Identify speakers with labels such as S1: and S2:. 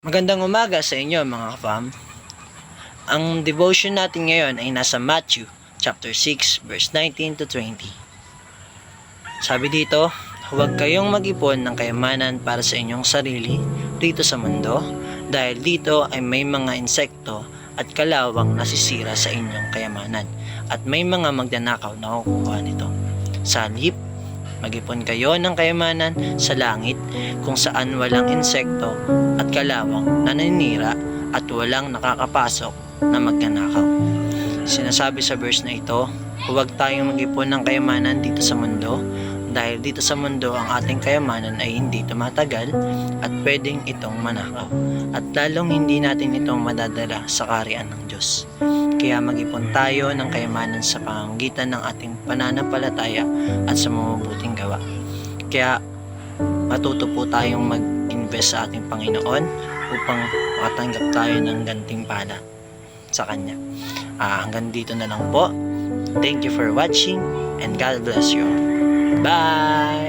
S1: Magandang umaga sa inyo mga fam. Ang devotion natin ngayon ay nasa Matthew chapter 6 verse 19 to 20. Sabi dito, huwag kayong mag-ipon ng kayamanan para sa inyong sarili dito sa mundo dahil dito ay may mga insekto at kalawang nasisira sa inyong kayamanan at may mga magnanakaw na kukuha nito. Sa halip, mag-ipon kayo ng kayamanan sa langit kung saan walang insekto at kalawang na naninira at walang nakakapasok na magnanakaw. Sinasabi sa verse na ito, huwag tayong mag-ipon ng kayamanan dito sa mundo dahil dito sa mundo ang ating kayamanan ay hindi tumatagal at pwedeng itong manakaw at lalong hindi natin itong madadala sa kaharian ng Diyos. Kaya mag-ipon tayo ng kayamanan sa pamamagitan ng ating pananampalataya at sa mabubuting gawa. Kaya matuto po tayong mag-invest sa ating Panginoon upang makatanggap tayo ng gantimpala sa Kanya. Hanggang dito na lang po. Thank you for watching and God bless you. Bye!